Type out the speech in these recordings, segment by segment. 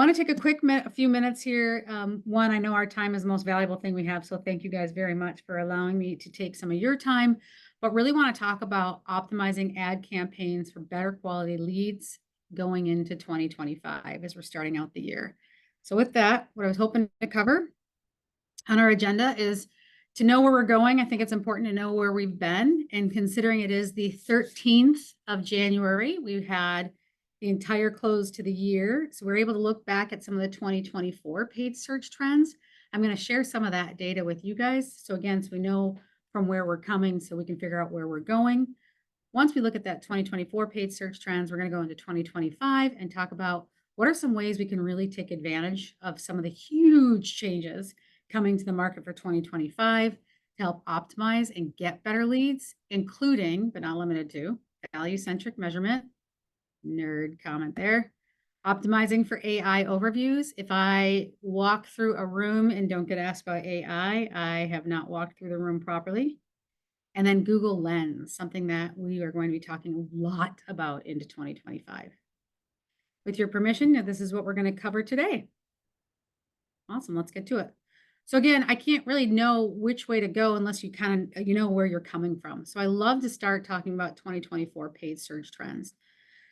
want to take a few minutes here. One, I know our time is the most valuable thing we have, so thank you guys very much for allowing me to take some of your time, but really want to talk about optimizing ad campaigns for better quality leads going into 2025 as we're starting out the year. So with that, what I was hoping to cover on our agenda is to know where we're going. I think it's important to know where we've been, and considering it is the 13th of January, we've had the entire close to the year. So we're able to look back at some of the 2024 paid search trends. I'm going to share some of that data with you guys. So again, so we know from where we're coming so we can figure out where we're going. Once we look at that 2024 paid search trends, we're going to go into 2025 and talk about what are some ways we can really take advantage of some of the huge changes coming to the market for 2025 to help optimize and get better leads, including, but not limited to, value-centric measurement. Nerd comment there. Optimizing for AI overviews. If I walk through a room and don't get asked about AI, I have not walked through the room properly. And then Google Lens, something that we are going to be talking a lot about into 2025. With your permission, this is what we're going to cover today. Awesome, let's get to it. So again, I can't really know which way to go unless you kind of, know where you're coming from. So I love to start talking about 2024 paid search trends.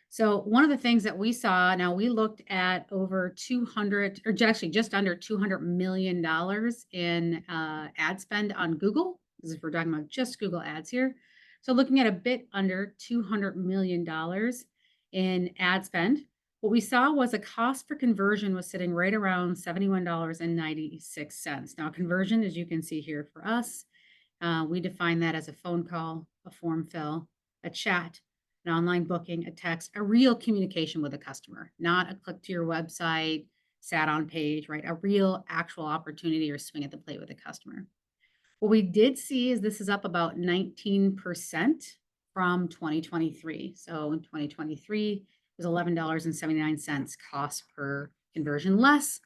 So one of the things that we saw, now we looked at over 200, or actually just under $200 million in ad spend on Google. This is if we're talking about just Google ads here. So looking at a bit under $200 million in ad spend. What we saw was a cost per conversion was sitting right around $71.96. Now conversion, as you can see here for us, we define that as a phone call, a form fill, a chat, an online booking, a text, a real communication with a customer, not a click to your website, sat on page, right? A real actual opportunity or swing at the plate with a customer. What we did see is this is up about 19% from 2023. So in 2023, it was $11.79 cost per conversion, less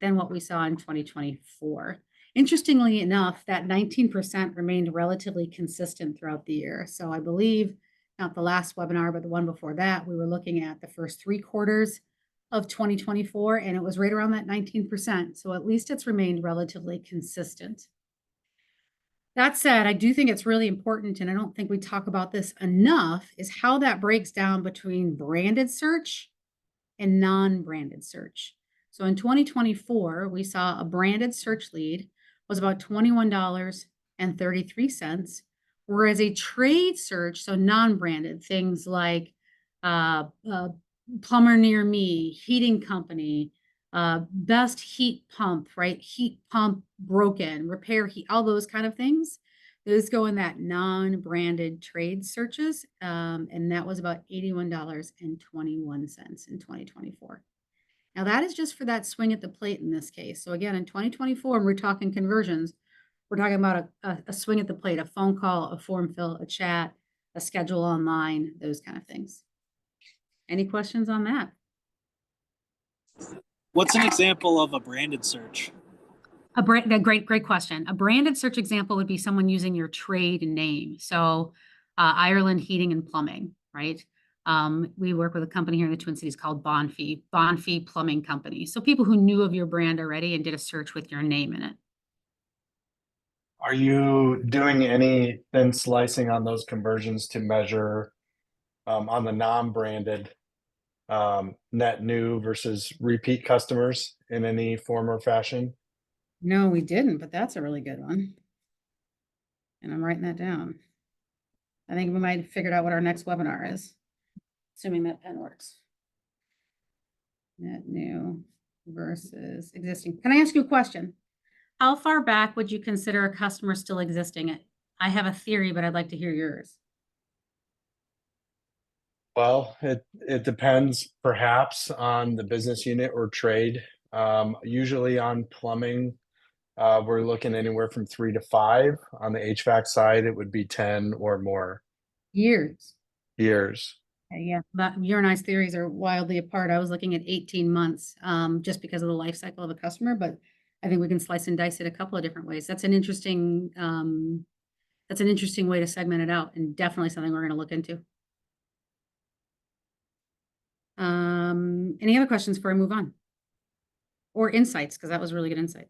than what we saw in 2024. Interestingly enough, that 19% remained relatively consistent throughout the year. So I believe, not the last webinar, but the one before that, we were looking at the first 3 quarters of 2024, and it was right around that 19%. So at least it's remained relatively consistent. That said, I do think it's really important, and I don't think we talk about this enough, is how that breaks down between branded search and non-branded search. So in 2024, we saw a branded search lead was about $21.33, whereas a trade search, so non-branded, things like plumber near me, heating company, best heat pump, right? Heat pump broken, repair heat, all those kind of things. Those go in that non-branded trade searches. And that was about $81.21 in 2024. Now that is just for that swing at the plate in this case. So again, in 2024, when we're talking conversions, we're talking about a swing at the plate, a phone call, a form fill, a chat, a schedule online, those kind of things. Any questions on that? What's an example of a branded search? Great question. A branded search example would be someone using your trade name. So Ireland Heating and Plumbing, right? We work with a company here in the Twin Cities called Bonfie Plumbing Company. So people who knew of your brand already and did a search with your name in it. Are you doing any thin slicing on those conversions to measure on the non-branded net new versus repeat customers in any form or fashion? No, we didn't, but that's a really good one. And I'm writing that down. I think we might have figured out what our next webinar is, assuming that pen works. Net new versus existing. Can I ask you a question? How far back would you consider a customer still existing? I have a theory, but I'd like to hear yours. Well, it depends perhaps on the business unit or trade. Usually on plumbing, we're looking anywhere from 3 to 5. On the HVAC side, it would be 10 or more. Years. Yeah, your and I's theories are wildly apart. I was looking at 18 months just because of the life cycle of a customer, but I think we can slice and dice it a couple of different ways. That's an interesting way to segment it out, and definitely something we're going to look into. Any other questions before I move on? or insights, because that was really good insight.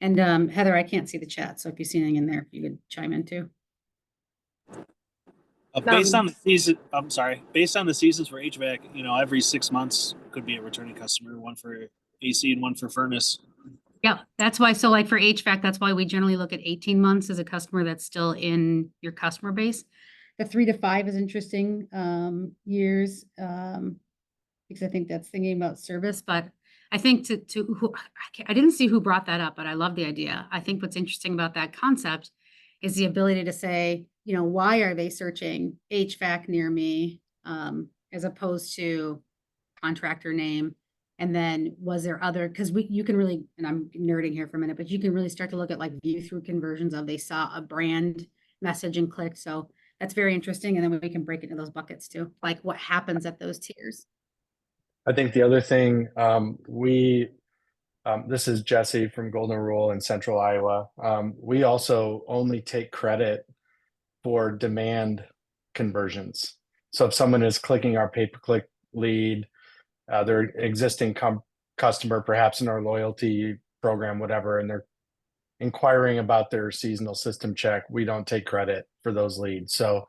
And Heather, I can't see the chat, so if you see anything in there, if you could chime in too. Based on the season, I'm sorry. Based on the seasons for HVAC, every 6 months could be a returning customer, one for AC and one for furnace. Yeah, that's why. So like for HVAC, that's why we generally look at 18 months as a customer that's still in your customer base. The 3 to 5 is interesting years because I think that's thinking about service. But I think I didn't see who brought that up, but I love the idea. I think what's interesting about that concept is the ability to say, why are they searching HVAC near me as opposed to contractor name? And then was there other, because you can really, and I'm nerding here for a minute, but you can really start to look at like view through conversions of they saw a brand message and click. So that's very interesting. And then we can break it into those buckets too, like what happens at those tiers. I think the other thing this is Jesse from Golden Rule in Central Iowa. We also only take credit for demand conversions. So if someone is clicking our pay-per-click lead, their existing customer, perhaps in our loyalty program, whatever, and they're inquiring about their seasonal system check, we don't take credit for those leads. So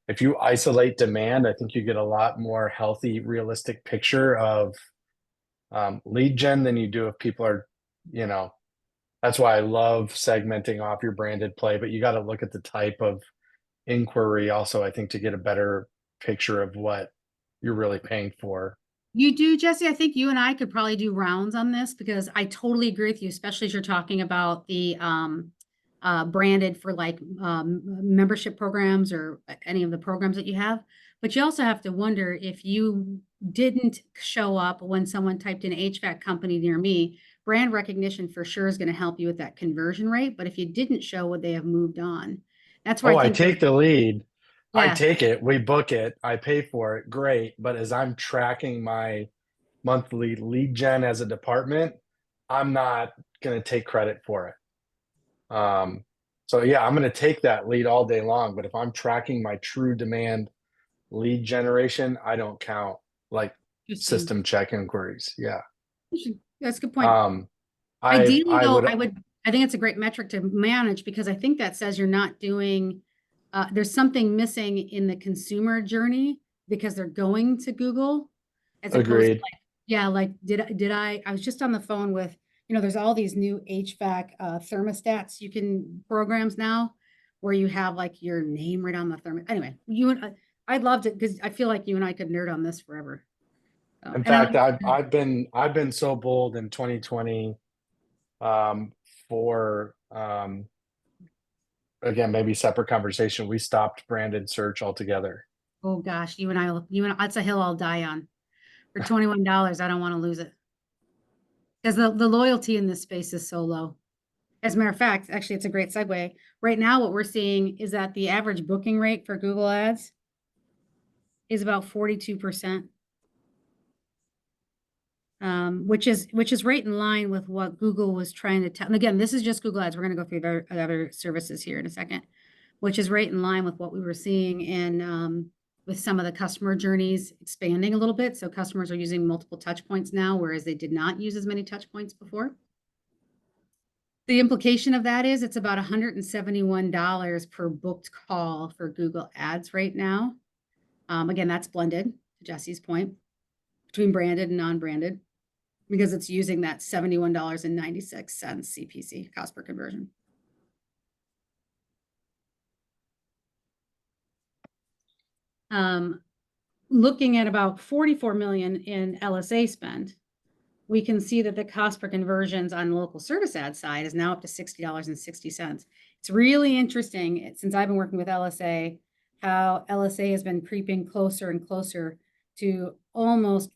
if you isolate demand, I think you get a lot more healthy, realistic picture of lead gen than you do if people are, that's why I love segmenting off your branded play, but you got to look at the type of inquiry also, I think, to get a better picture of what you're really paying for. You do, Jesse. I think you and I could probably do rounds on this because I totally agree with you, especially as you're talking about the branded for like membership programs or any of the programs that you have. But you also have to wonder if you didn't show up when someone typed in HVAC company near me, brand recognition for sure is going to help you with that conversion rate. But if you didn't show, would they have moved on? That's where I take the lead. Yeah. I take it. We book it. I pay for it. Great. But as I'm tracking my monthly lead gen as a department, I'm not going to take credit for it. So yeah, I'm going to take that lead all day long. But if I'm tracking my true demand lead generation, I don't count like system check inquiries. Yeah. That's a good point. I Ideally, though, would. I think it's a great metric to manage because I think that says you're not doing, there's something missing in the consumer journey because they're going to Google as opposed to Agreed. like, yeah, like I was just on the phone with, there's all these new HVAC thermostats programs now where you have like your name right on the thermostat. Anyway, I'd love it because I feel like you and I could nerd on this forever. In fact, I've been so bold in 2020 for again, maybe separate conversation. We stopped branded search altogether. Oh gosh, that's a hill I'll die on. For $21, I don't want to lose it. Because the loyalty in this space is so low. As a matter of fact, actually, it's a great segue. Right now, what we're seeing is that the average booking rate for Google Ads is about 42%. Which is right in line with what Google was trying to tell. And again, this is just Google Ads. We're going to go through the other services here in a second, which is right in line with what we were seeing in with some of the customer journeys expanding a little bit. So customers are using multiple touch points now, whereas they did not use as many touch points before. The implication of that is it's about $171 per booked call for Google Ads right now. Again, that's blended, to Jesse's point, between branded and non-branded, because it's using that $71.96 CPC, cost per conversion. Looking at about 44 million in LSA spend, we can see that the cost per conversions on the local service ad side is now up to $60.60. It's really interesting since I've been working with LSA, how LSA has been creeping closer and closer to almost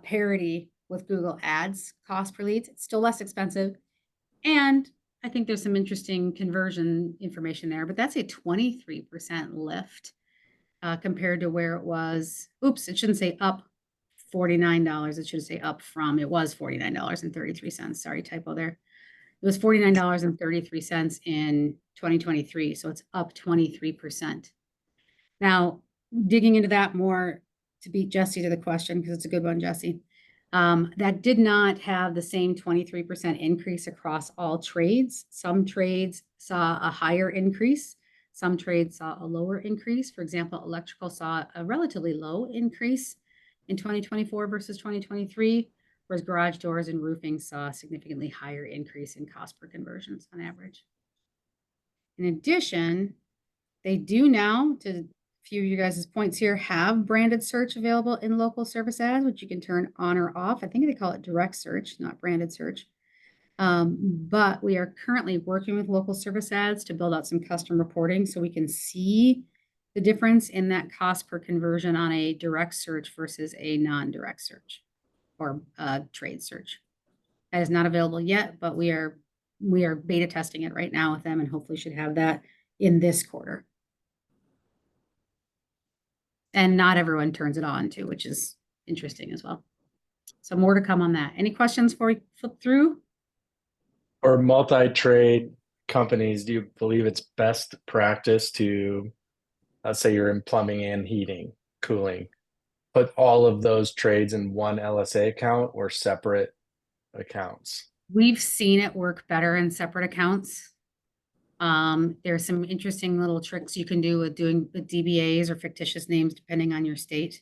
parity with Google Ads cost per leads. It's still less expensive. And I think there's some interesting conversion information there, but that's a 23% lift compared to where it was. Oops, it shouldn't say up $49. It should say up from, it was $49.33. Sorry, typo there. It was $49.33 in 2023. So it's up 23%. Now, digging into that more to beat Jesse to the question, because it's a good one, Jesse. That did not have the same 23% increase across all trades. Some trades saw a higher increase. Some trades saw a lower increase. For example, electrical saw a relatively low increase in 2024 versus 2023, whereas garage doors and roofing saw a significantly higher increase in cost per conversions on average. In addition, they do now, to a few of you guys' points here, have branded search available in local service ads, which you can turn on or off. I think they call it direct search, not branded search. But we are currently working with local service ads to build out some custom reporting so we can see the difference in that cost per conversion on a direct search versus a non-direct search or trade search. That is not available yet, but we are beta testing it right now with them and hopefully should have that in this quarter. And not everyone turns it on too, which is interesting as well. So more to come on that. Any questions before we flip through? For multi-trade companies, do you believe it's best practice to, let's say you're in plumbing and heating, cooling, put all of those trades in one LSA account or separate accounts? We've seen it work better in separate accounts. There's some interesting little tricks you can do with doing with DBAs or fictitious names, depending on your state,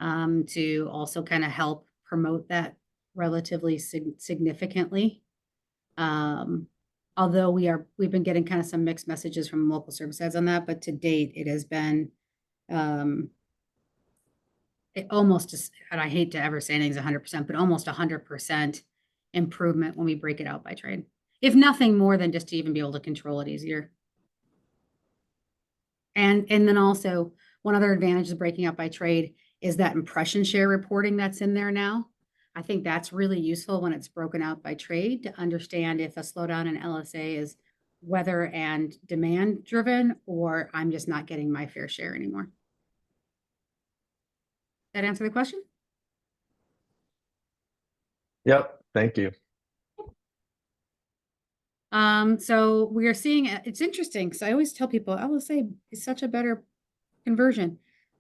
to also kind of help promote that relatively significantly. Although we've been getting kind of some mixed messages from local service ads on that, but to date it has been it almost just, and I hate to ever say anything's 100%, but almost 100% improvement when we break it out by trade. If nothing more than just to even be able to control it easier. And then also one other advantage of breaking out by trade is that impression share reporting that's in there now. I think that's really useful when it's broken out by trade to understand if a slowdown in LSA is weather and demand driven, or I'm just not getting my fair share anymore. That answer the question? Yep, thank you. So we are seeing, it's interesting because I always tell people, I will say it's such a better conversion.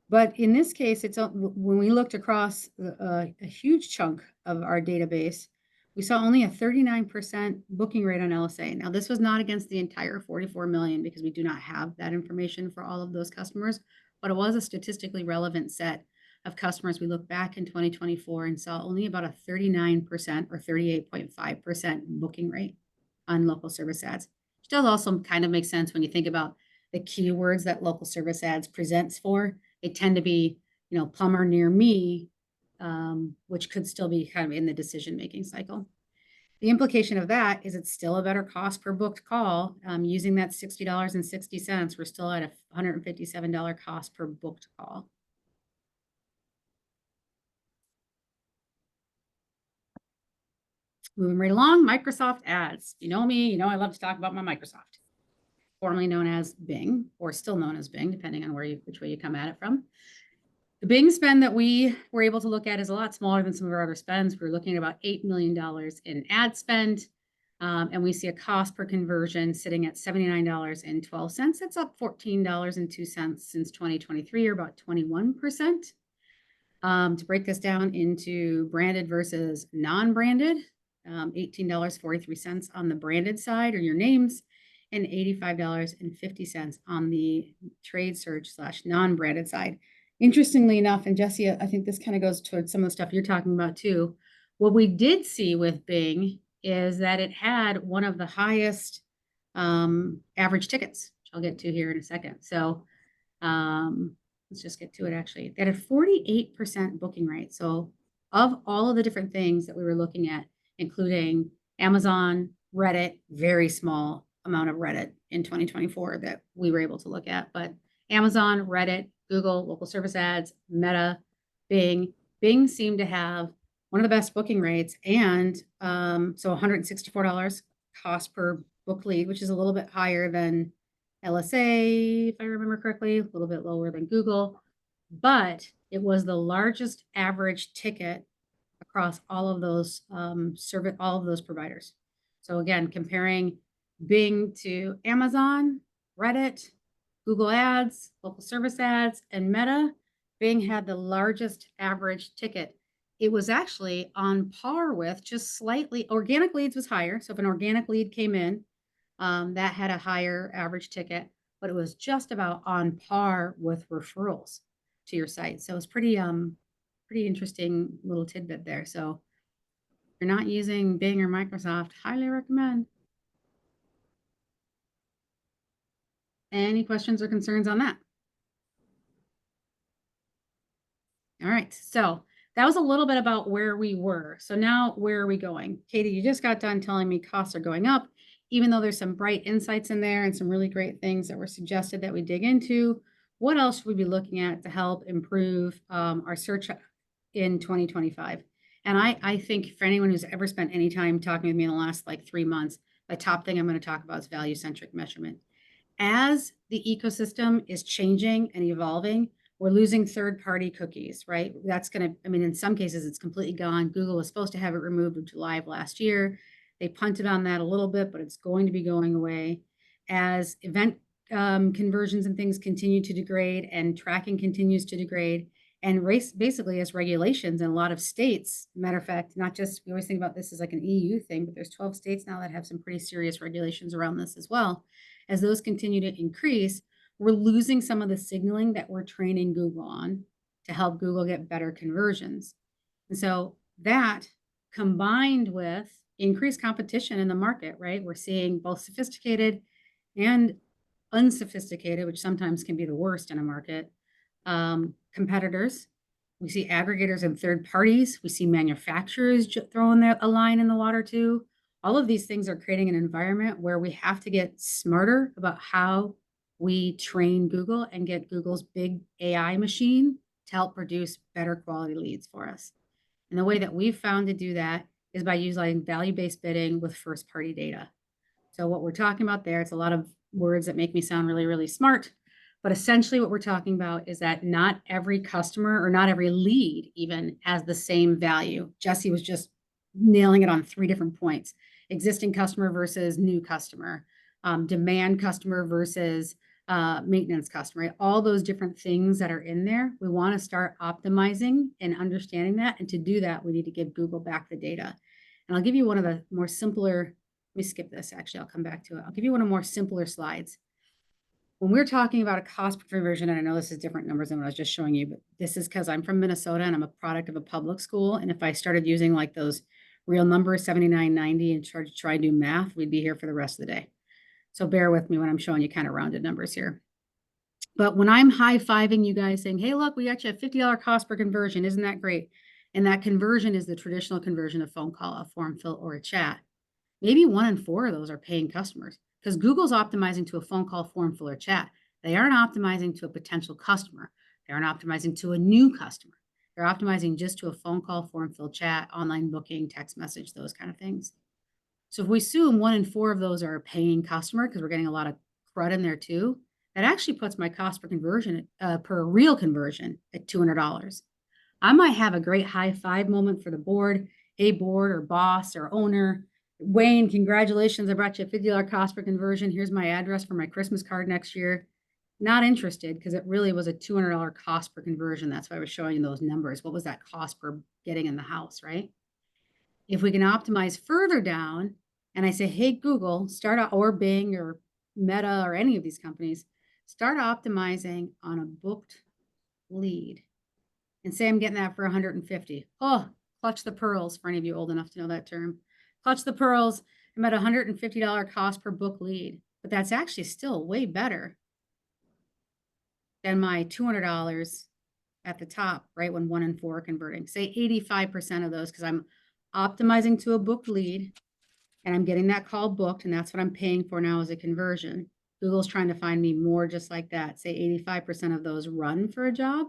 But in this case, it's when we looked across a huge chunk of our database, we saw only a 39% booking rate on LSA. Now, this was not against the entire 44 million because we do not have that information for all of those customers, but it was a statistically relevant set of customers. We looked back in 2024 and saw only about a 39% or 38.5% booking rate on local service ads, which does also kind of make sense when you think about the keywords that local service ads presents for. They tend to be, plumber near me, which could still be kind of in the decision-making cycle. The implication of that is it's still a better cost per booked call. Using that $60.60, we're still at a $157 cost per booked call. Moving right along, Microsoft ads. You know me, I love to talk about my Microsoft, formerly known as Bing, or still known as Bing, depending on which way you come at it from. The Bing spend that we were able to look at is a lot smaller than some of our other spends. We're looking at about $8 million in ad spend, and we see a cost per conversion sitting at $79.12. That's up $14.02 since 2023, or about 21%. To break this down into branded versus non-branded, $18.43 on the branded side, or your names, and $85.50 on the trade search / non-branded side. Interestingly enough, and Jesse, I think this kind of goes towards some of the stuff you're talking about too. What we did see with Bing is that it had one of the highest average tickets, which I'll get to here in a second. So let's just get to it actually. They had a 48% booking rate. So of all of the different things that we were looking at, including Amazon, Reddit, very small amount of Reddit in 2024 that we were able to look at, but Amazon, Reddit, Google, local service ads, Meta, Bing seemed to have one of the best booking rates, and so $164 cost per book lead, which is a little bit higher than LSA, if I remember correctly, a little bit lower than Google, but it was the largest average ticket across all of those providers. So again, comparing Bing to Amazon, Reddit, Google Ads, local service ads, and Meta, Bing had the largest average ticket. it was actually on par with, just slightly, organic leads was higher. So if an organic lead came in, that had a higher average ticket, but it was just about on par with referrals to your site. So it's pretty interesting little tidbit there. So if you're not using Bing or Microsoft, highly recommend. Any questions or concerns on that? All right, so that was a little bit about where we were. So now where are we going? Katie, you just got done telling me costs are going up, even though there's some bright insights in there and some really great things that were suggested that we dig into. What else should we be looking at to help improve our search in 2025? And I think for anyone who's ever spent any time talking with me in the last like 3 months, the top thing I'm going to talk about is value-centric measurement. As the ecosystem is changing and evolving, we're losing third-party cookies, right? That's going to, I mean, in some cases, it's completely gone. Google was supposed to have it removed in July of last year. They punted on that a little bit, but it's going to be going away. As event conversions and things continue to degrade and tracking continues to degrade, and basically as regulations in a lot of states, matter of fact, not just, we always think about this as like an EU thing, but there's 12 states now that have some pretty serious regulations around this as well. As those continue to increase, we're losing some of the signaling that we're training Google on to help Google get better conversions. And so that combined with increased competition in the market, right? We're seeing both sophisticated and unsophisticated, which sometimes can be the worst in a market, competitors. We see aggregators and third parties. We see manufacturers throwing a line in the water too. All of these things are creating an environment where we have to get smarter about how we train Google and get Google's big AI machine to help produce better quality leads for us. And the way that we've found to do that is by using value-based bidding with first-party data. So what we're talking about there, it's a lot of words that make me sound really, really smart. But essentially what we're talking about is that not every customer or not every lead even has the same value. Jesse was just nailing it on 3 different points: existing customer versus new customer, demand customer versus maintenance customer, right? All those different things that are in there, we want to start optimizing and understanding that. And to do that, we need to give Google back the data. And I'll give you one of the more simpler, let me skip this, actually, I'll come back to it. I'll give you one of more simpler slides. When we're talking about a cost per conversion, and I know this is different numbers than what I was just showing you, but this is because I'm from Minnesota and I'm a product of a public school. And if I started using like those real numbers, 79.90, and try to do math, we'd be here for the rest of the day. So bear with me when I'm showing you kind of rounded numbers here. But when I'm high-fiving you guys saying, hey, look, we got you a $50 cost per conversion. Isn't that great? And that conversion is the traditional conversion of phone call, a form fill, or a chat. Maybe 1 in 4 of those are paying customers because Google's optimizing to a phone call, form fill, or chat. They aren't optimizing to a potential customer. They aren't optimizing to a new customer. They're optimizing just to a phone call, form fill, chat, online booking, text message, those kind of things. So if we assume 1 in 4 of those are a paying customer, because we're getting a lot of crud in there too, that actually puts my cost per conversion, per real conversion, at $200. I might have a great high five moment for the board, a board or boss or owner. Wayne, congratulations, I brought you a $50 cost per conversion. Here's my address for my Christmas card next year. Not interested, because it really was a $200 cost per conversion. That's why I was showing you those numbers. What was that cost per getting in the house, right? If we can optimize further down, and I say, hey, Google, start out, or Bing or Meta or any of these companies, start optimizing on a booked lead. And say I'm getting that for 150. Oh, clutch the pearls for any of you old enough to know that term. Clutch the pearls. I'm at $150 cost per book lead, but that's actually still way better than my $200 at the top, right? When 1 in 4 are converting, say 85% of those, because I'm optimizing to a booked lead and I'm getting that call booked, and that's what I'm paying for now as a conversion. Google's trying to find me more just like that. Say 85% of those run for a job.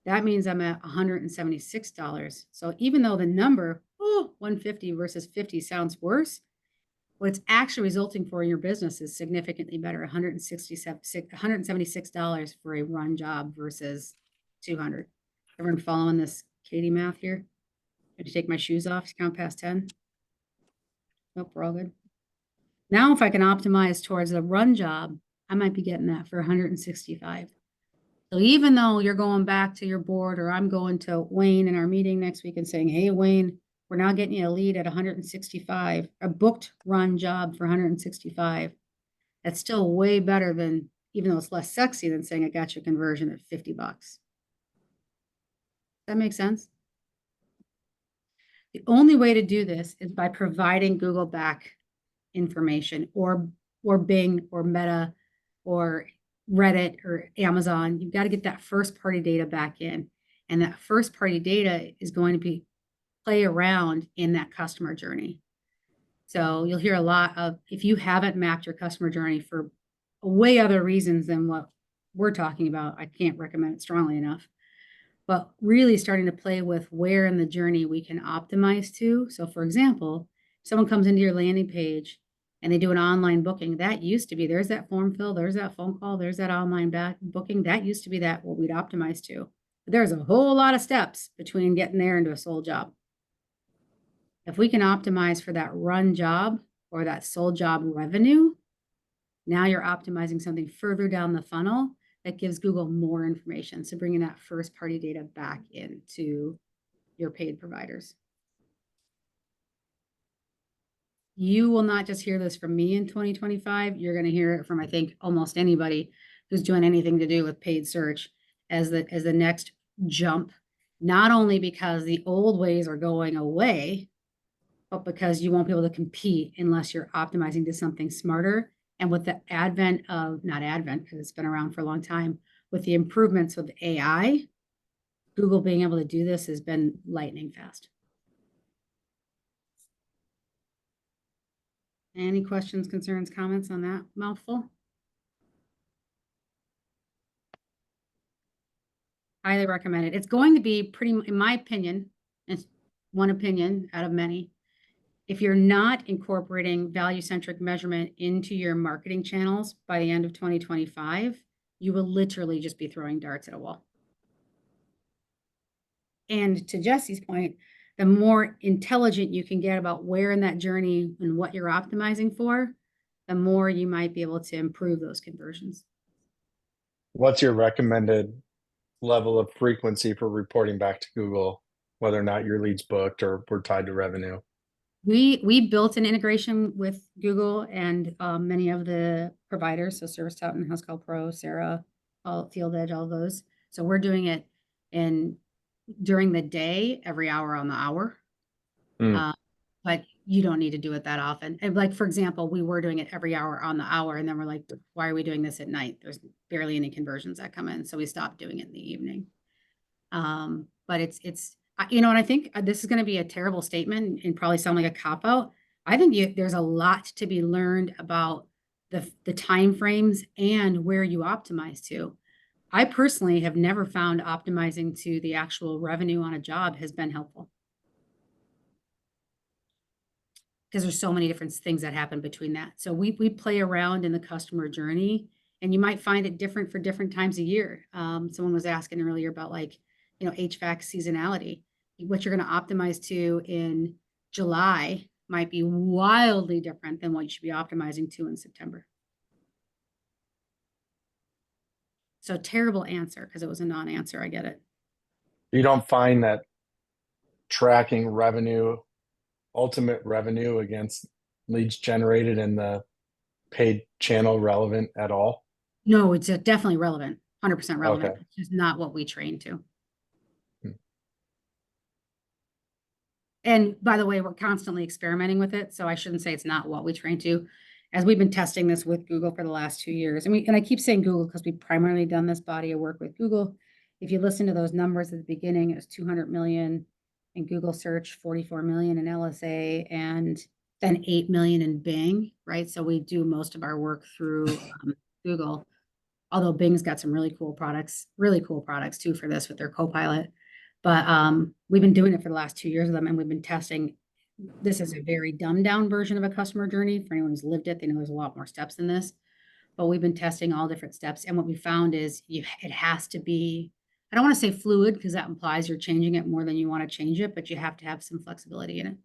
That means I'm at $176. So even though the number, 150 versus 50 sounds worse, what it's actually resulting for in your business is significantly better. $176 for a run job versus 200. Everyone following this Katie math here? I have to take my shoes off to count past 10. Nope, we're all good. Now, if I can optimize towards the run job, I might be getting that for $165. So even though you're going back to your board, or I'm going to Wayne in our meeting next week and saying, hey, Wayne, we're now getting you a lead at 165, a booked run job for 165. That's still way better than, even though it's less sexy than saying I got your conversion at $50. That makes sense? The only way to do this is by providing Google back information, or Bing or Meta or Reddit or Amazon. You've got to get that first party data back in. And that first party data is going to be play around in that customer journey. So you'll hear a lot of, if you haven't mapped your customer journey for way other reasons than what we're talking about, I can't recommend it strongly enough. But really starting to play with where in the journey we can optimize to. So for example, someone comes into your landing page and they do an online booking. That used to be, there's that form fill, there's that phone call, there's that online booking. That used to be that what we'd optimize to. But there's a whole lot of steps between getting there into a sold job. If we can optimize for that run job or that sold job revenue, now you're optimizing something further down the funnel that gives Google more information. So bringing that first party data back into your paid providers. You will not just hear this from me in 2025. You're going to hear it from, I think, almost anybody who's doing anything to do with paid search as the next jump, not only because the old ways are going away, but because you won't be able to compete unless you're optimizing to something smarter. And with the advent of, not advent, because it's been around for a long time, with the improvements with AI, Google being able to do this has been lightning fast. Any questions, concerns, comments on that mouthful? Highly recommend it. It's going to be pretty, in my opinion, it's one opinion out of many. If you're not incorporating value-centric measurement into your marketing channels by the end of 2025, you will literally just be throwing darts at a wall. And to Jesse's point, the more intelligent you can get about where in that journey and what you're optimizing for, the more you might be able to improve those conversions. What's your recommended level of frequency for reporting back to Google, whether or not your leads booked or were tied to revenue? We built an integration with Google and many of the providers, so ServiceTout and House Call Pro, Sarah, Field Edge, all those. So we're doing it during the day, every hour on the hour. But you don't need to do it that often. And like, for example, we were doing it every hour on the hour, and then we're like, why are we doing this at night? There's barely any conversions that come in. So we stopped doing it in the evening. But it's, and I think this is going to be a terrible statement and probably sound like a cop out. I think there's a lot to be learned about the time frames and where you optimize to. I personally have never found optimizing to the actual revenue on a job has been helpful, because there's so many different things that happen between that. So we play around in the customer journey, and you might find it different for different times of year. Someone was asking earlier about HVAC seasonality. What you're going to optimize to in July might be wildly different than what you should be optimizing to in September. So terrible answer, because it was a non-answer. I get it. You don't find that tracking revenue, ultimate revenue against leads generated in the paid channel relevant at all? No, it's definitely relevant, 100% relevant. Okay. It's just not what we train to. And by the way, we're constantly experimenting with it, so I shouldn't say it's not what we train to. As we've been testing this with Google for the last 2 years, and I keep saying Google because we've primarily done this body of work with Google. If you listen to those numbers at the beginning, it was 200 million in Google search, 44 million in LSA, and then 8 million in Bing, right? So we do most of our work through Google, although Bing's got some really cool products too for this with their Copilot. But we've been doing it for the last 2 years with them, and we've been testing. This is a very dumbed down version of a customer journey. For anyone who's lived it, they know there's a lot more steps than this. But we've been testing all different steps. And what we found is it has to be, I don't want to say fluid, because that implies you're changing it more than you want to change it, but you have to have some flexibility in it.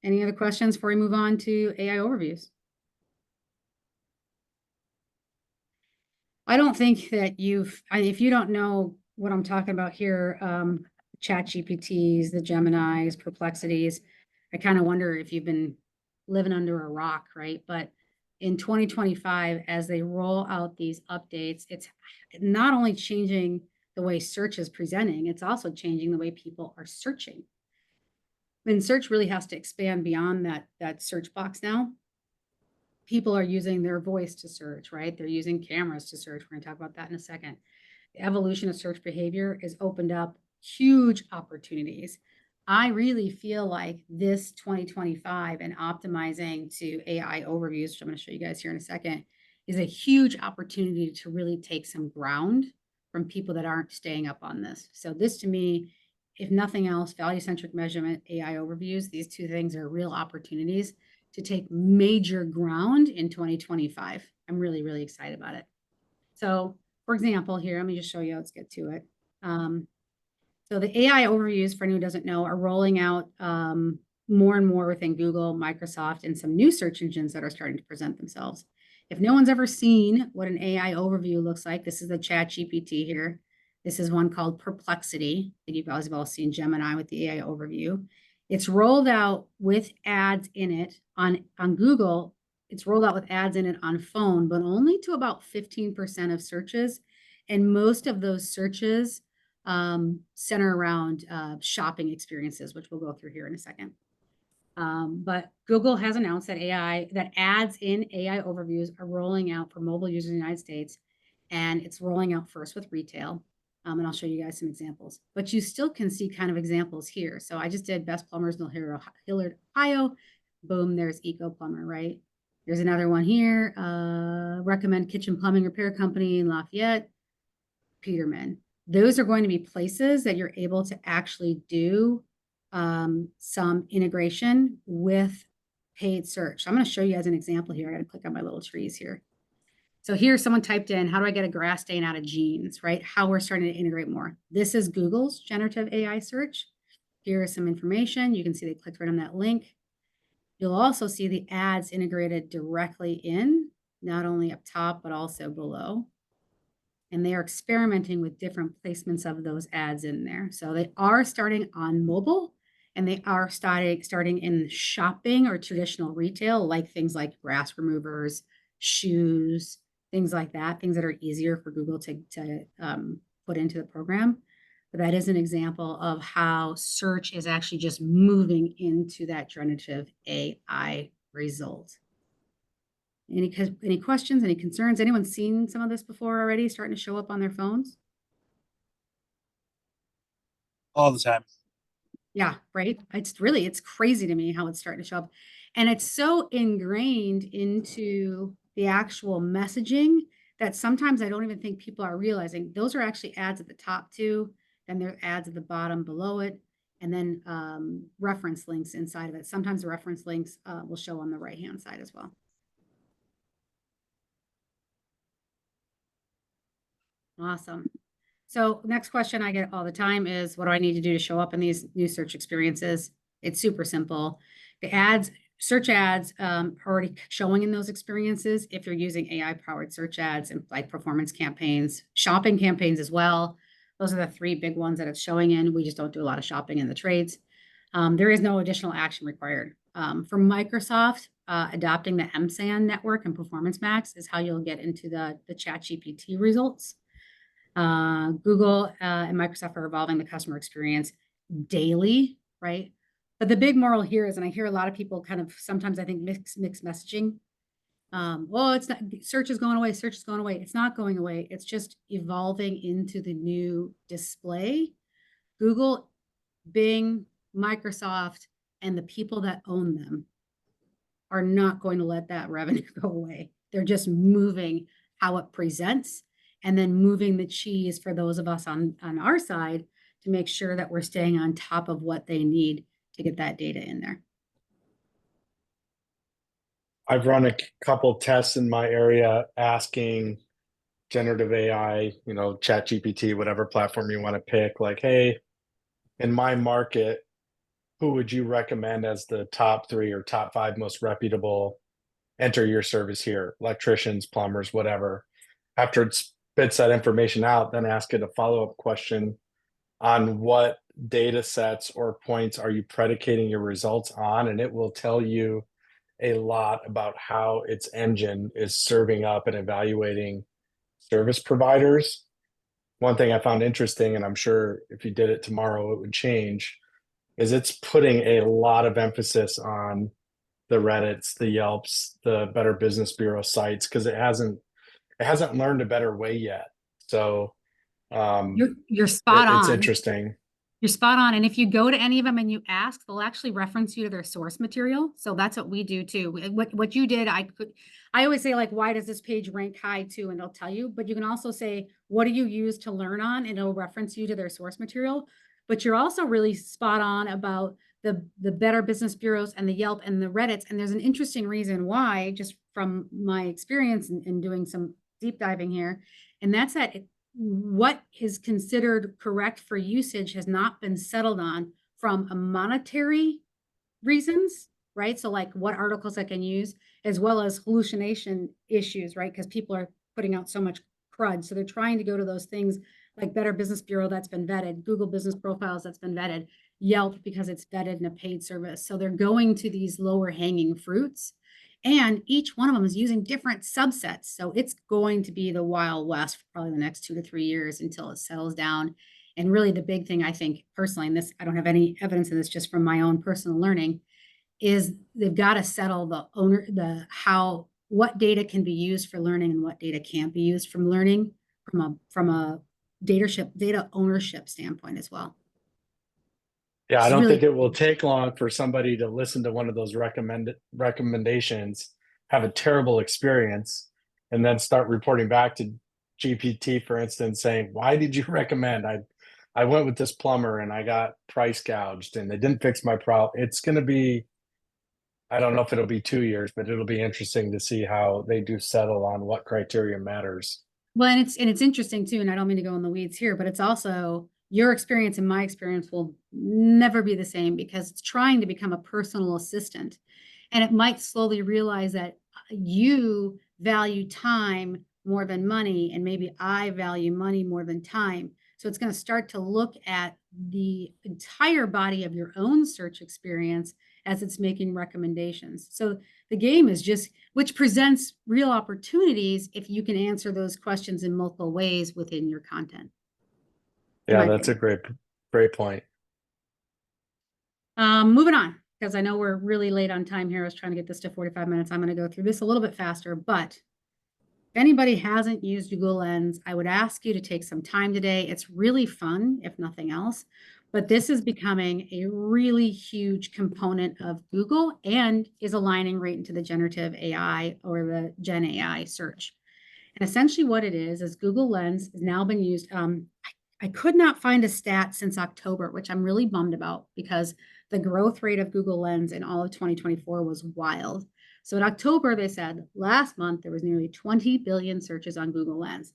Any other questions before we move on to AI overviews? I don't think that if you don't know what I'm talking about here, Chat GPTs, the Geminis, Perplexities, I kind of wonder if you've been living under a rock, right? But in 2025, as they roll out these updates, it's not only changing the way search is presenting, it's also changing the way people are searching. And search really has to expand beyond that search box now. People are using their voice to search, right? They're using cameras to search. We're going to talk about that in a second. The evolution of search behavior has opened up huge opportunities. I really feel like this 2025 and optimizing to AI overviews, which I'm going to show you guys here in a second, is a huge opportunity to really take some ground from people that aren't staying up on this. So this to me, if nothing else, value-centric measurement, AI overviews, these two things are real opportunities to take major ground in 2025. I'm really, really excited about it. So for example, here, let me just show you, let's get to it. So the AI overviews, for anyone who doesn't know, are rolling out more and more within Google, Microsoft, and some new search engines that are starting to present themselves. If no one's ever seen what an AI overview looks like, this is the Chat GPT here. This is one called Perplexity. I think you guys have all seen Gemini with the AI overview. It's rolled out with ads in it on Google. It's rolled out with ads in it on phone, but only to about 15% of searches. And most of those searches center around shopping experiences, which we'll go through here in a second. But Google has announced that ads in AI overviews are rolling out for mobile users in the United States, and it's rolling out first with retail. And I'll show you guys some examples, but you still can see kind of examples here. So I just did best plumbers in Hilliard, Ohio. Boom, there's Eco Plumber, right? There's another one here. Recommend kitchen plumbing repair company in Lafayette, Peterman. Those are going to be places that you're able to actually do some integration with paid search. So I'm going to show you as an example here. I got to click on my little trees here. So here someone typed in, how do I get a grass stain out of jeans, right? How we're starting to integrate more. This is Google's generative AI search. Here is some information. You can see they clicked right on that link. You'll also see the ads integrated directly in, not only up top, but also below. And they are experimenting with different placements of those ads in there. So they are starting on mobile, and they are starting in shopping or traditional retail, like things like grass removers, shoes, things like that, things that are easier for Google to put into the program. But that is an example of how search is actually just moving into that generative AI result. Any questions, any concerns? Anyone seen some of this before already starting to show up on their phones? All the time. Yeah, right. It's crazy to me how it's starting to show up. And it's so ingrained into the actual messaging that sometimes I don't even think people are realizing those are actually ads at the top too. Then there are ads at the bottom below it, and then reference links inside of it. Sometimes the reference links will show on the right-hand side as well. Awesome. So next question I get all the time is, what do I need to do to show up in these new search experiences? It's super simple. The ads, search ads are already showing in those experiences if you're using AI-powered search ads and like performance campaigns, shopping campaigns as well. Those are the three big ones that it's showing in. We just don't do a lot of shopping in the trades. There is no additional action required. For Microsoft, adopting the MSAN network and Performance Max is how you'll get into the Chat GPT results. Google and Microsoft are evolving the customer experience daily, right? But the big moral here is, and I hear a lot of people kind of sometimes I think mix messaging. Well, it's not, search is going away, search is going away. It's not going away. It's just evolving into the new display. Google, Bing, Microsoft, and the people that own them are not going to let that revenue go away. They're just moving how it presents and then moving the cheese for those of us on our side to make sure that we're staying on top of what they need to get that data in there. I've run a couple tests in my area asking generative AI, Chat GPT, whatever platform you want to pick, like, hey, in my market, who would you recommend as the top 3 or top 5 most reputable? Enter your service here, electricians, plumbers, whatever. After it's spits that information out, then ask it a follow-up question on what data sets or points are you predicating your results on, and it will tell you a lot about how its engine is serving up and evaluating service providers. One thing I found interesting, and I'm sure if you did it tomorrow, it would change, is it's putting a lot of emphasis on the Reddits, the Yelps, the Better Business Bureau sites, because it hasn't learned a better way yet. So You're spot it's on. interesting. You're spot on. And if you go to any of them and you ask, they'll actually reference you to their source material. So that's what we do too. What you did, I always say, like, why does this page rank high too? And they'll tell you, but you can also say, what do you use to learn on? And it'll reference you to their source material. But you're also really spot on about the Better Business Bureaus and the Yelp and the Reddits. And there's an interesting reason why, just from my experience in doing some deep diving here. And that's that what is considered correct for usage has not been settled on from a monetary reasons, right? So like what articles I can use, as well as hallucination issues, right? Because people are putting out so much crud. So they're trying to go to those things like Better Business Bureau that's been vetted, Google Business Profiles that's been vetted, Yelp because it's vetted in a paid service. So they're going to these lower hanging fruits. And each one of them is using different subsets. So it's going to be the Wild West for probably the next 2 to 3 years until it settles down. And really the big thing, I think personally, and this, I don't have any evidence of this just from my own personal learning, is they've got to settle what data can be used for learning and what data can't be used from learning from a data ownership standpoint as well. Yeah, I It's don't really think it will take long for somebody to listen to one of those recommendations, have a terrible experience, and then start reporting back to GPT, for instance, saying, "Why did you recommend? I went with this plumber and I got price gouged and they didn't fix my problem." It's going to be, I don't know if it'll be 2 years, but it'll be interesting to see how they do settle on what criteria matters. Well, and it's interesting too, and I don't mean to go in the weeds here, but it's also your experience and my experience will never be the same because it's trying to become a personal assistant. And it might slowly realize that you value time more than money, and maybe I value money more than time. So it's going to start to look at the entire body of your own search experience as it's making recommendations. So the game is just, which presents real opportunities if you can answer those questions in multiple ways within your content. Yeah, that's a great point. Moving on, because I know we're really late on time here. I was trying to get this to 45 minutes. I'm going to go through this a little bit faster, but if anybody hasn't used Google Lens, I would ask you to take some time today. It's really fun, if nothing else, but this is becoming a really huge component of Google and is aligning right into the generative AI or the Gen AI search. And essentially what it is Google Lens has now been used. I could not find a stat since October, which I'm really bummed about because the growth rate of Google Lens in all of 2024 was wild. So in October, they said last month there was nearly 20 billion searches on Google Lens.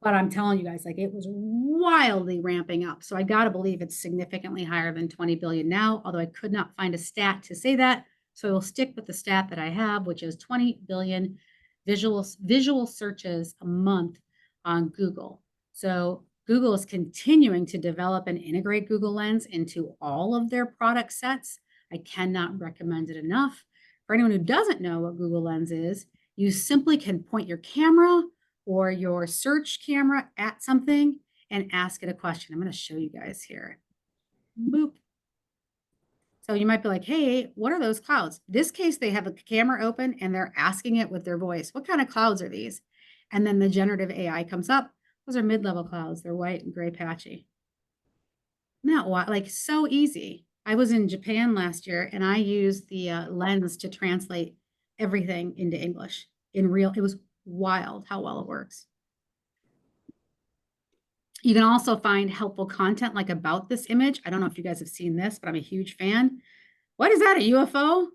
But I'm telling you guys, like it was wildly ramping up. So I got to believe it's significantly higher than 20 billion now, although I could not find a stat to say that. So I will stick with the stat that I have, which is 20 billion visual searches a month on Google. So Google is continuing to develop and integrate Google Lens into all of their product sets. I cannot recommend it enough. For anyone who doesn't know what Google Lens is, you simply can point your camera or your search camera at something and ask it a question. I'm going to show you guys here. Boop. So you might be like, hey, what are those clouds? In this case, they have a camera open and they're asking it with their voice. What kind of clouds are these? And then the generative AI comes up. Those are mid-level clouds. They're white and gray patchy. Not like so easy. I was in Japan last year and I used the Lens to translate everything into English in real. It was wild how well it works. You can also find helpful content like about this image. I don't know if you guys have seen this, but I'm a huge fan. What is that, a UFO?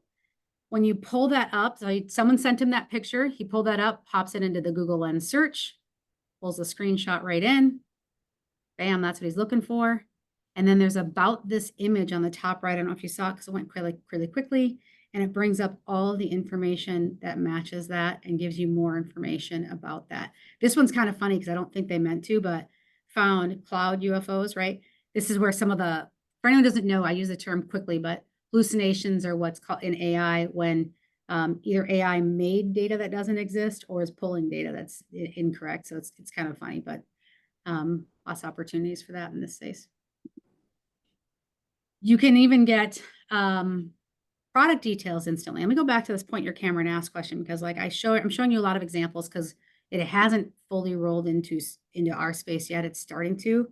When you pull that up, so someone sent him that picture. He pulled that up, pops it into the Google Lens search, pulls the screenshot right in. Bam, that's what he's looking for. And then there's about this image on the top right. I don't know if you saw it because it went really quickly. and it brings up all the information that matches that and gives you more information about that. This one's kind of funny because I don't think they meant to, but found cloud UFOs, right? This is where some of the, for anyone who doesn't know, I use the term quickly, but hallucinations are what's called in AI when either AI made data that doesn't exist or is pulling data that's incorrect. So it's kind of funny, but lots of opportunities for that in this space. You can even get product details instantly. Let me go back to this point your camera and ask question because like I'm showing you a lot of examples because it hasn't fully rolled into our space yet. It's starting to.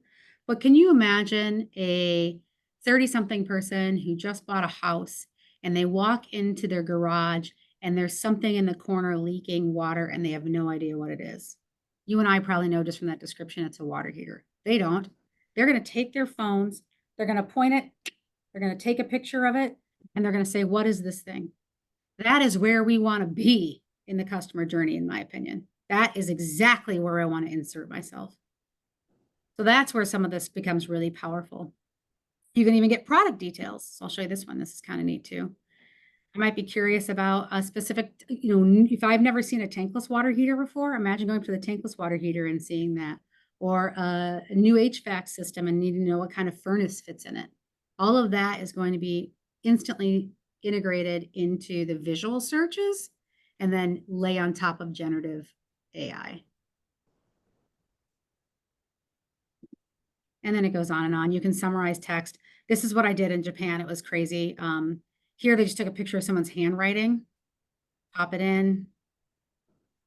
But can you imagine a 30-something person who just bought a house and they walk into their garage and there's something in the corner leaking water and they have no idea what it is? You and I probably know just from that description it's a water heater. They don't. They're going to take their phones, they're going to point it, they're going to take a picture of it, and they're going to say, what is this thing? That is where we want to be in the customer journey, in my opinion. That is exactly where I want to insert myself. So that's where some of this becomes really powerful. You can even get product details. So I'll show you this one. This is kind of neat too. I might be curious about a specific, if I've never seen a tankless water heater before, imagine going to the tankless water heater and seeing that. Or a new HVAC system and needing to know what kind of furnace fits in it. All of that is going to be instantly integrated into the visual searches and then lay on top of generative AI. And then it goes on and on. You can summarize text. This is what I did in Japan. It was crazy. Here, they just took a picture of someone's handwriting, pop it in,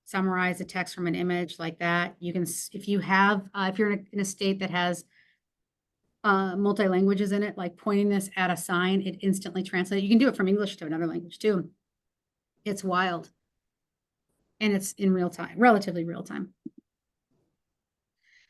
summarize the text from an image like that. You can, if you have, if you're in a state that has multi-languages in it, like pointing this at a sign, it instantly translates. You can do it from English to another language too. It's wild. And it's in real time, relatively real time.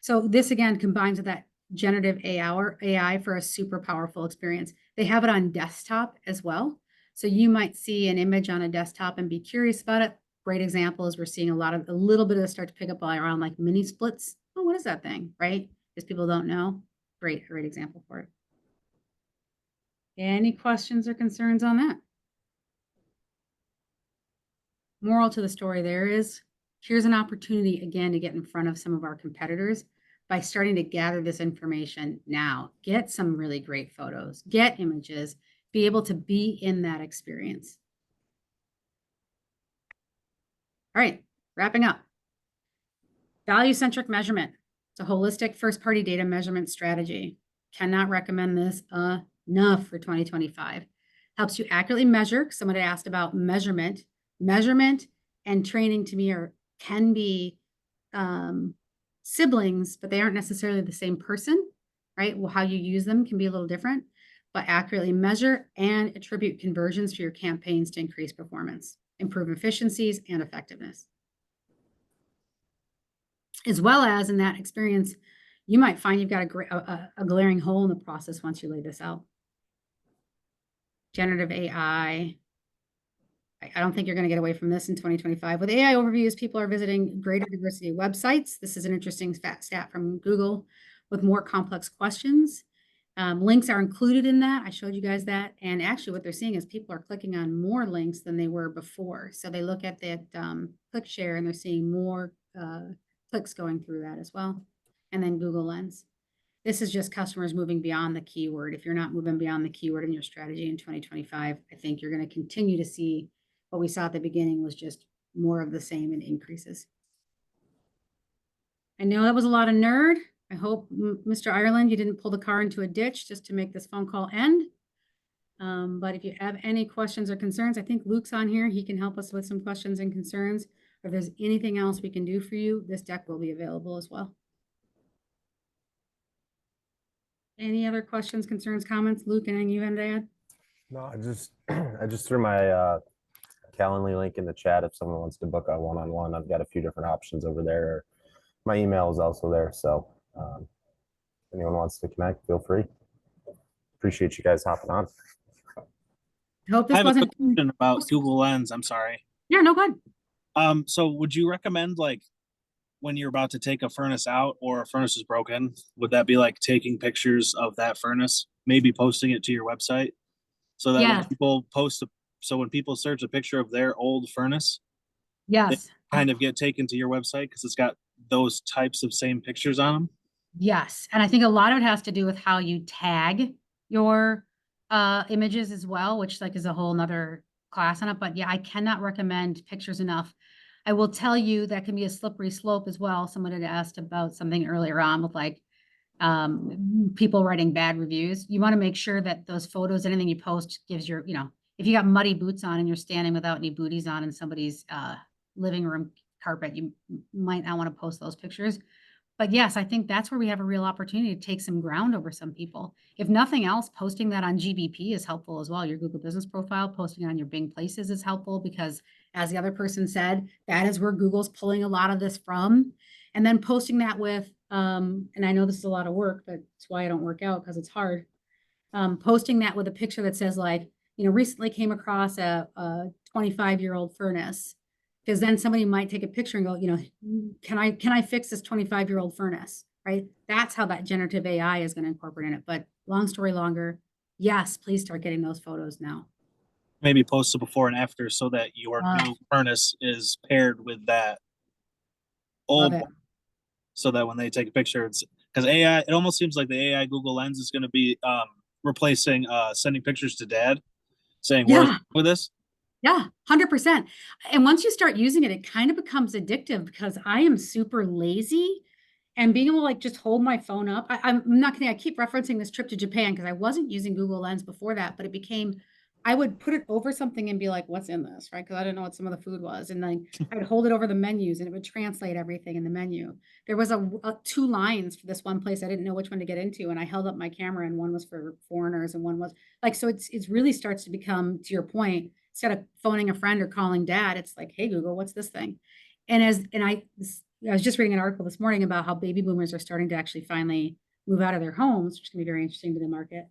So this again combines with that generative AI for a super powerful experience. They have it on desktop as well. So you might see an image on a desktop and be curious about it. Great example is we're seeing a little bit of this start to pick up around like mini splits. Oh, what is that thing, right? Because people don't know. Great example for it. Any questions or concerns on that? Moral to the story there is, here's an opportunity again to get in front of some of our competitors by starting to gather this information now. Get some really great photos, get images, be able to be in that experience. All right, wrapping up. Value-centric measurement. It's a holistic first-party data measurement strategy. Cannot recommend this enough for 2025. Helps you accurately measure. Somebody asked about measurement. Measurement and training to me can be siblings, but they aren't necessarily the same person, right? Well, how you use them can be a little different, but accurately measure and attribute conversions for your campaigns to increase performance, improve efficiencies and effectiveness. As well as in that experience, you might find you've got a glaring hole in the process once you lay this out. Generative AI. I don't think you're going to get away from this in 2025. With AI overviews, people are visiting greater diversity of websites. This is an interesting stat from Google with more complex questions. Links are included in that. I showed you guys that. And actually what they're seeing is people are clicking on more links than they were before. So they look at that click share and they're seeing more clicks going through that as well. And then Google Lens. This is just customers moving beyond the keyword. If you're not moving beyond the keyword in your strategy in 2025, I think you're going to continue to see what we saw at the beginning was just more of the same and increases. I know that was a lot of nerd. I hope, Mr. Ireland, you didn't pull the car into a ditch just to make this phone call end. But if you have any questions or concerns, I think Luke's on here. He can help us with some questions and concerns. If there's anything else we can do for you, this deck will be available as well. Any other questions, concerns, comments? Luke, anything you have to add? No, I just threw my Calendly link in the chat if someone wants to book a one-on-one. I've got a few different options over there. My email is also there, so if anyone wants to connect, feel free. Appreciate you guys hopping on. I hope this I have wasn't a question about Google Lens. I'm sorry. Yeah, no, go ahead. So would you recommend like when you're about to take a furnace out or a furnace is broken, would that be like taking pictures of that furnace, maybe posting it to your website so that when people post So when people search a picture of their old furnace, Yes. kind of get taken to your website because it's got those types of same pictures on them. Yes, and I think a lot of it has to do with how you tag your images as well, which like is a whole nother class on it. But yeah, I cannot recommend pictures enough. I will tell you that can be a slippery slope as well. Someone had asked about something earlier on with like people writing bad reviews. You want to make sure that those photos, anything you post gives your, if you got muddy boots on and you're standing without any booties on in somebody's living room carpet, you might not want to post those pictures. But yes, I think that's where we have a real opportunity to take some ground over some people. If nothing else, posting that on GBP is helpful as well. Your Google Business Profile, posting it on your Bing Places is helpful because, as the other person said, that is where Google's pulling a lot of this from. And then posting that with, and I know this is a lot of work, but it's why I don't work out because it's hard. Posting that with a picture that says like, recently came across a 25-year-old furnace. Because then somebody might take a picture and go, can I fix this 25-year-old furnace, right? That's how that generative AI is going to incorporate in it. But long story longer, yes, please start getting those photos now. Maybe post a before and after so that your new furnace is paired with that old Love it. one, so that when they take a picture, it's because AI, it almost seems like the AI Google Lens is going to be replacing sending pictures to dad, saying, "Where's with this?" Yeah, 100%. And once you start using it, it kind of becomes addictive because I am super lazy and being able to like just hold my phone up. I'm not kidding. I keep referencing this trip to Japan because I wasn't using Google Lens before that, but it became, I would put it over something and be like, what's in this, right? Because I didn't know what some of the food was. And then I would hold it over the menus and it would translate everything in the menu. There was two lines for this one place. I didn't know which one to get into. And I held up my camera and one was for foreigners and one was like, so it's really starts to become, to your point, instead of phoning a friend or calling dad, it's like, hey, Google, what's this thing? And I was just reading an article this morning about how baby boomers are starting to actually finally move out of their homes, which is going to be very interesting to the market.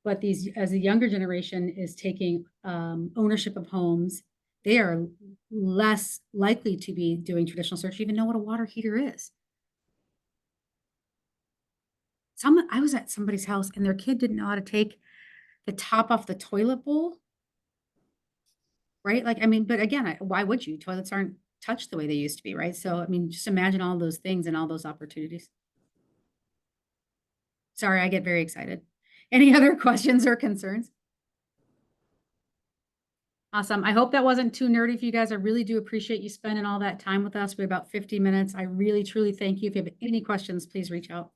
But as the younger generation is taking ownership of homes, they are less likely to be doing traditional search, even know what a water heater is. I was at somebody's house and their kid didn't know how to take the top off the toilet bowl. Right? Like, I mean, but again, why would you? Toilets aren't touched the way they used to be, right? So, I mean, just imagine all those things and all those opportunities. Sorry, I get very excited. Any other questions or concerns? Awesome. I hope that wasn't too nerdy for you guys. I really do appreciate you spending all that time with us. We're about 50 minutes. I really, truly thank you. If you have any questions, please reach out.